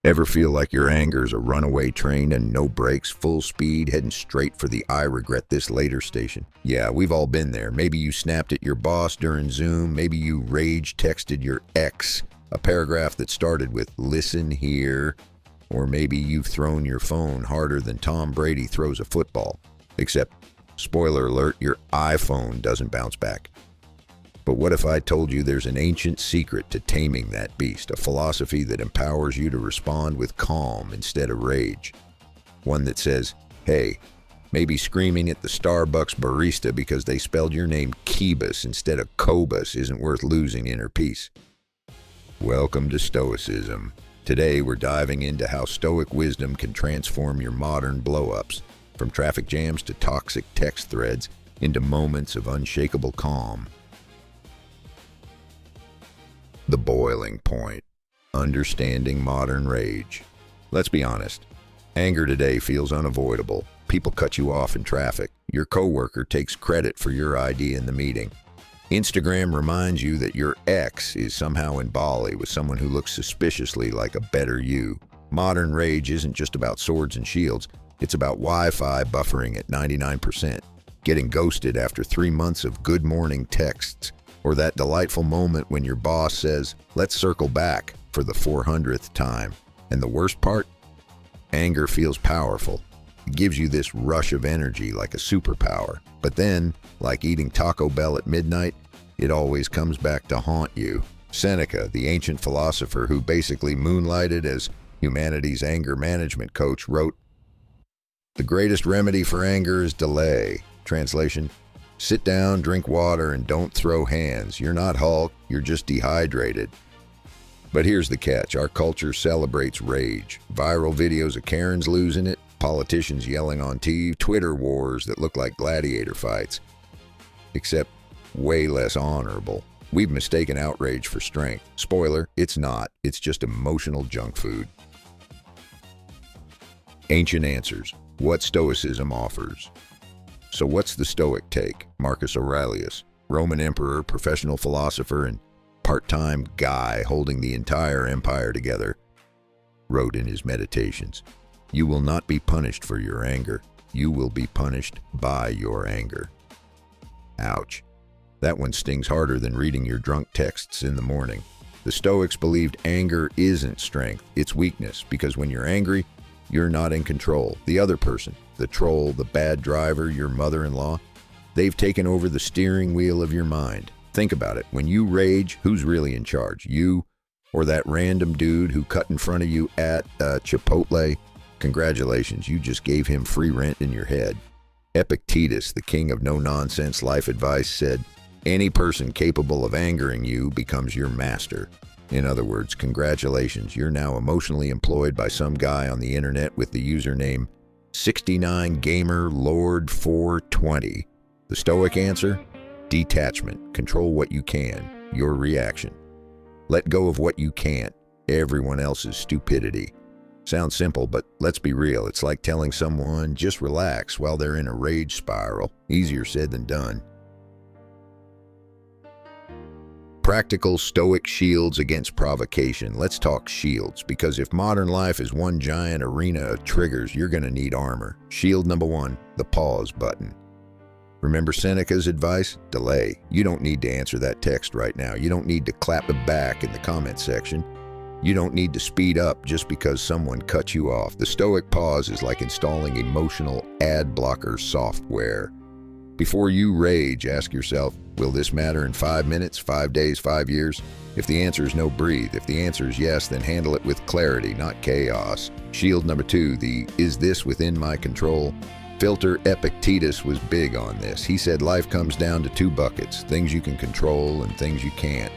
Ever feel like your anger's a runaway train and no brakes, full speed, heading straight for the "I regret this later" station? Yeah, we've all been there. Maybe you snapped at your boss during Zoom. Maybe you rage texted your ex a paragraph that started with "listen here." Or maybe you've thrown your phone harder than Tom Brady throws a football. Except, spoiler alert, your iPhone doesn't bounce back. But what if I told you there's an ancient secret to taming that beast, a philosophy that empowers you to respond with calm instead of rage? One that says, hey, maybe screaming at the Starbucks barista because they spelled your name Kebus instead of Kobus isn't worth losing inner peace. Welcome to Stoicism. Today we're diving into how Stoic wisdom can transform your modern blow-ups, from traffic jams to toxic text threads, into moments of unshakable calm. The boiling point. Understanding modern rage. Let's be honest. Anger today feels unavoidable. People cut you off in traffic. Your coworker takes credit for your idea in the meeting. Instagram reminds you that your ex is somehow in Bali with someone who looks suspiciously like a better you. Modern rage isn't just about swords and shields. It's about Wi-Fi buffering at 99%, getting ghosted after 3 months of good morning texts, or that delightful moment when your boss says, let's circle back, for the 400th time. And the worst part? Anger feels powerful. It gives you this rush of energy like a superpower. But then, like eating Taco Bell at midnight, it always comes back to haunt you. Seneca, the ancient philosopher who basically moonlighted as humanity's anger management coach, wrote, "The greatest remedy for anger is delay." Translation, sit down, drink water, and don't throw hands. You're not Hulk, you're just dehydrated. But here's the catch. Our culture celebrates rage. Viral videos of Karens losing it, politicians yelling on TV, Twitter wars that look like gladiator fights. Except way less honorable. We've mistaken outrage for strength. Spoiler, it's not. It's just emotional junk food. Ancient answers. What Stoicism offers. So what's the Stoic take? Marcus Aurelius, Roman emperor, professional philosopher, and part-time guy holding the entire empire together, wrote in his Meditations, "You will not be punished for your anger. You will be punished by your anger." Ouch. That one stings harder than reading your drunk texts in the morning. The Stoics believed anger isn't strength, it's weakness, because when you're angry, you're not in control. The other person, the troll, the bad driver, your mother-in-law, they've taken over the steering wheel of your mind. Think about it. When you rage, who's really in charge? You or that random dude who cut in front of you at Chipotle? Congratulations, you just gave him free rent in your head. Epictetus, the king of no-nonsense life advice, said, any person capable of angering you becomes your master. In other words, congratulations, you're now emotionally employed by some guy on the internet with the username 69gamerlord420. The Stoic answer? Detachment. Control what you can, your reaction. Let go of what you can't, everyone else's stupidity. Sounds simple, but let's be real. It's like telling someone, just relax while they're in a rage spiral. Easier said than done. Practical Stoic shields against provocation. Let's talk shields, because if modern life is one giant arena of triggers, you're going to need armor. Shield number 1, the pause button. Remember Seneca's advice? Delay. You don't need to answer that text right now. You don't need to clap it back in the comment section. You don't need to speed up just because someone cut you off. The Stoic pause is like installing emotional ad blocker software. Before you rage, ask yourself, will this matter in 5 minutes, 5 days, 5 years? If the answer is no, breathe. If the answer is yes, then handle it with clarity, not chaos. Shield number 2, the is this within my control? Filter. Epictetus was big on this. He said life comes down to 2 buckets, things you can control and things you can't.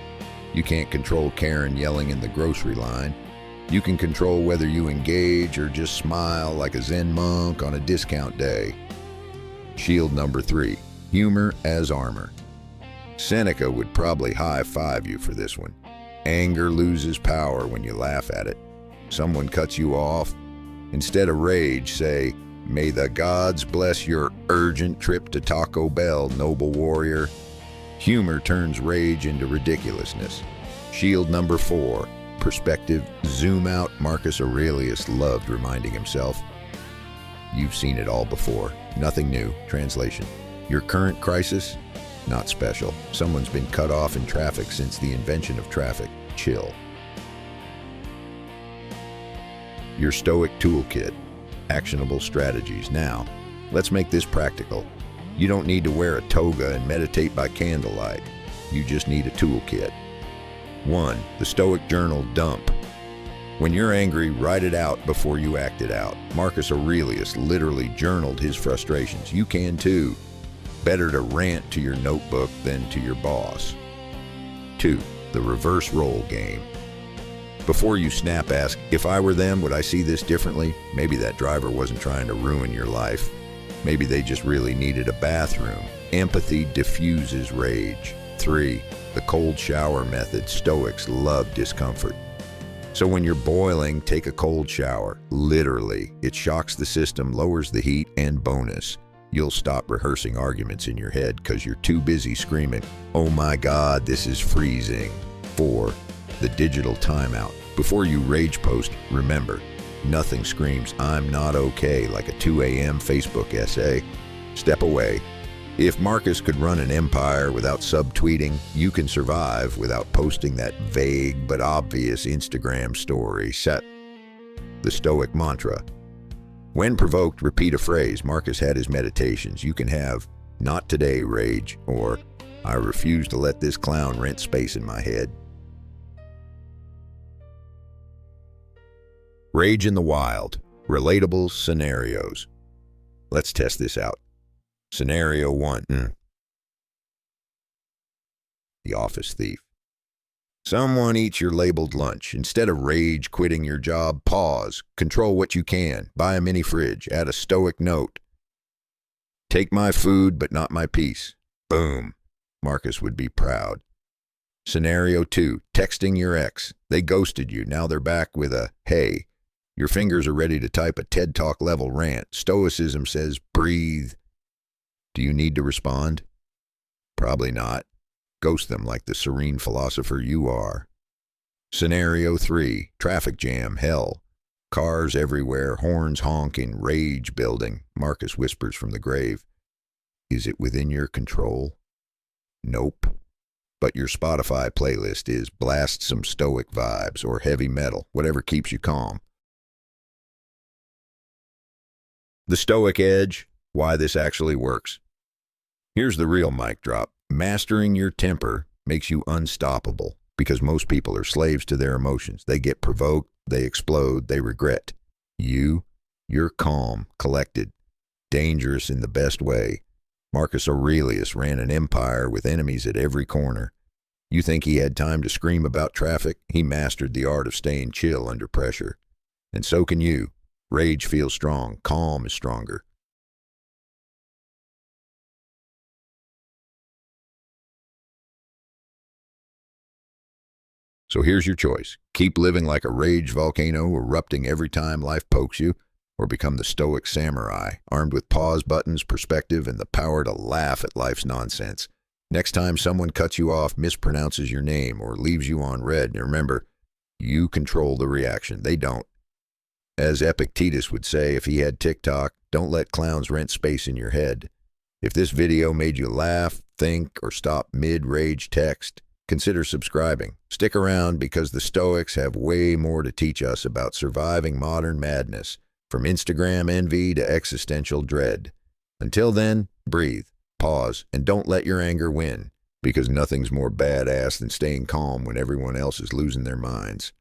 You can't control Karen yelling in the grocery line. You can control whether you engage or just smile like a Zen monk on a discount day. Shield number 3, humor as armor. Seneca would probably high-five you for this one. Anger loses power when you laugh at it. Someone cuts you off. Instead of rage, say, may the gods bless your urgent trip to Taco Bell, noble warrior. Humor turns rage into ridiculousness. Shield number 4, perspective, zoom out. Marcus Aurelius loved reminding himself, you've seen it all before. Nothing new. Translation. Your current crisis? Not special. Someone's been cut off in traffic since the invention of traffic. Chill. Your Stoic toolkit. Actionable strategies. Now, let's make this practical. You don't need to wear a toga and meditate by candlelight. You just need a toolkit. 1. The Stoic Journal Dump. When you're angry, write it out before you act it out. Marcus Aurelius literally journaled his frustrations. You can too. Better to rant to your notebook than to your boss. 2. The reverse role game. Before you snap, ask, if I were them, would I see this differently? Maybe that driver wasn't trying to ruin your life. Maybe they just really needed a bathroom. Empathy diffuses rage. 3. The cold shower method. Stoics love discomfort. So when you're boiling, take a cold shower. Literally. It shocks the system, lowers the heat, and bonus, you'll stop rehearsing arguments in your head because you're too busy screaming, oh my God, this is freezing. 4. The digital timeout. Before you rage post, remember, nothing screams, I'm not okay, like a 2 a.m. Facebook essay. Step away. If Marcus could run an empire without subtweeting, you can survive without posting that vague but obvious Instagram story. Set. The Stoic mantra. When provoked, repeat a phrase. Marcus had his meditations. You can have, not today, rage, or I refuse to let this clown rent space in my head. Rage in the wild. Relatable scenarios. Let's test this out. Scenario 1. The office thief. Someone eats your labeled lunch. Instead of rage quitting your job, pause. Control what you can. Buy a mini fridge. Add a Stoic note. Take my food, but not my peace. Boom. Marcus would be proud. Scenario 2. Texting your ex. They ghosted you. Now they're back with a, hey. Your fingers are ready to type a TED Talk level rant. Stoicism says, breathe. Do you need to respond? Probably not. Ghost them like the serene philosopher you are. Scenario 3. Traffic jam, hell. Cars everywhere, horns honking, rage building. Marcus whispers from the grave. Is it within your control? Nope. But your Spotify playlist is blast some Stoic vibes or heavy metal, whatever keeps you calm. The Stoic edge. Why this actually works. Here's the real mic drop. Mastering your temper makes you unstoppable because most people are slaves to their emotions. They get provoked, they explode, they regret. You're calm, collected, dangerous in the best way. Marcus Aurelius ran an empire with enemies at every corner. You think he had time to scream about traffic? He mastered the art of staying chill under pressure. And so can you. Rage feels strong, calm is stronger. So here's your choice. Keep living like a rage volcano erupting every time life pokes you, or become the Stoic samurai, armed with pause buttons, perspective, and the power to laugh at life's nonsense. Next time someone cuts you off, mispronounces your name, or leaves you on red, remember, you control the reaction. They don't. As Epictetus would say if he had TikTok, don't let clowns rent space in your head. If this video made you laugh, think, or stop mid-rage text, consider subscribing. Stick around because the Stoics have way more to teach us about surviving modern madness, from Instagram envy to existential dread. Until then, breathe, pause, and don't let your anger win, because nothing's more badass than staying calm when everyone else is losing their minds.